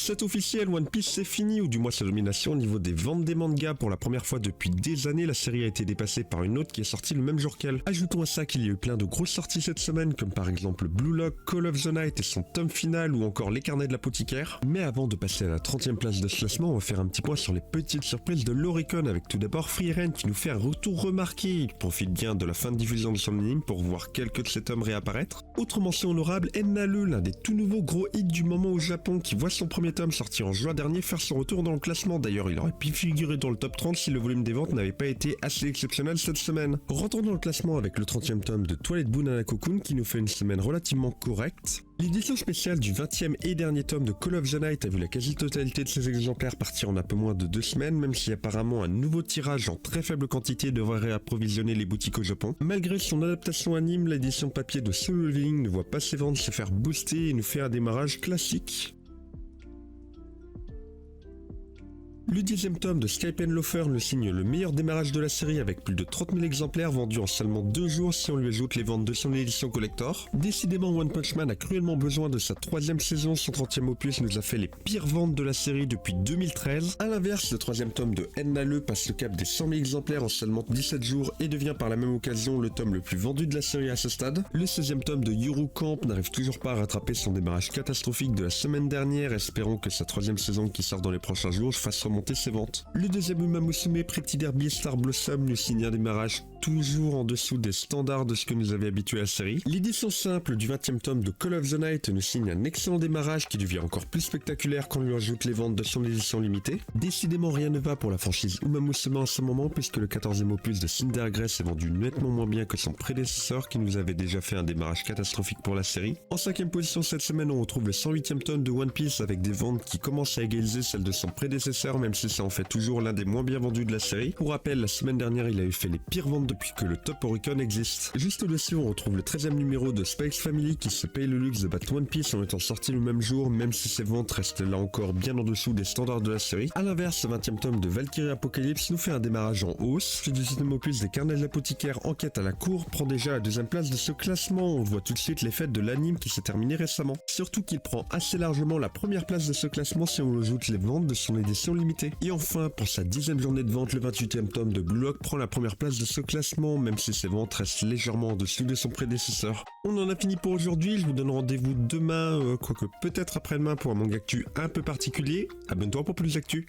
C'est officiel, One Piece c'est fini, ou du moins sa domination au niveau des ventes des mangas. Pour la première fois depuis des années, la série a été dépassée par une autre qui est sortie le même jour qu'elle. Ajoutons à ça qu'il y a eu plein de grosses sorties cette semaine, comme par exemple Blue Lock, Call of the Night et son tome final, ou encore Les Carnets de l'Apothicaire. Mais avant de passer à la 30e place de ce classement, on va faire un petit point sur les petites surprises de l'Oricon, avec tout d'abord Free Ren qui nous fait un retour remarqué. Il profite bien de la fin de diffusion de son anime pour voir quelques de ses tomes réapparaître. Autre mention honorable, Ennalu, l'un des tout nouveaux gros hits du moment au Japon, qui voit son premier tome sorti en juin dernier faire son retour dans le classement. D'ailleurs, il aurait pu figurer dans le top 30 si le volume des ventes n'avait pas été assez exceptionnel cette semaine. Rentrons dans le classement avec le 30e tome de Twilight Banana Cocoon qui nous fait une semaine relativement correcte. L'édition spéciale du 20e et dernier tome de Call of the Night a vu la quasi-totalité de ses exemplaires partir en un peu moins de 2 semaines, même si apparemment un nouveau tirage en très faible quantité devrait réapprovisionner les boutiques au Japon. Malgré son adaptation anime, l'édition papier de Solo Leveling ne voit pas ses ventes se faire booster et nous fait un démarrage classique. Le 10e tome de Skype & Loafer nous signe le meilleur démarrage de la série avec plus de 30 000 exemplaires vendus en seulement 2 jours si on lui ajoute les ventes de son édition collector. Décidément, One Punch Man a cruellement besoin de sa 3e saison, son 30e opus nous a fait les pires ventes de la série depuis 2013. A l'inverse, le 3e tome de Ennalu passe le cap des 100 000 exemplaires en seulement 17 jours et devient par la même occasion le tome le plus vendu de la série à ce stade. Le 16e tome de Yuru Camp n'arrive toujours pas à rattraper son démarrage catastrophique de la semaine dernière, espérons que sa 3e saison qui sort dans les prochains jours fasse remonter ses ventes. Le 2e Uma Musume Pretty Derby Star Blossom nous signe un démarrage toujours en dessous des standards de ce que nous avait habitué à la série. L'édition simple du 20e tome de Call of the Night nous signe un excellent démarrage qui devient encore plus spectaculaire quand on lui ajoute les ventes de son édition limitée. Décidément rien ne va pour la franchise Uma Musume en ce moment puisque le 14e opus de Cindergrass est vendu nettement moins bien que son prédécesseur qui nous avait déjà fait un démarrage catastrophique pour la série. En 5e position cette semaine on retrouve le 108e tome de One Piece avec des ventes qui commencent à égaliser celles de son prédécesseur même si ça en fait toujours l'un des moins bien vendus de la série. Pour rappel, la semaine dernière il a eu fait les pires ventes depuis que le Top Oricon existe. Juste au-dessus on retrouve le 13e numéro de Spikes Family qui se paye le luxe de battre One Piece en étant sorti le même jour même si ses ventes restent là encore bien en dessous des standards de la série. A l'inverse, le 20e tome de Valkyrie Apocalypse nous fait un démarrage en hausse. Le 18e opus des Carnets de l'Apothicaire Enquête à la cour prend déjà la 2e place de ce classement. On voit tout de suite l'effet de l'anime qui s'est terminé récemment. Surtout qu'il prend assez largement la première place de ce classement si on ajoute les ventes de son édition limitée. Et enfin, pour sa 10e journée de vente, le 28e tome de Blue Lock prend la première place de ce classement, même si ses ventes restent légèrement en dessous de son prédécesseur. On en a fini pour aujourd'hui, je vous donne rendez-vous demain, quoique peut-être après-demain pour un manga actu un peu particulier. Abonne-toi pour plus d'actu.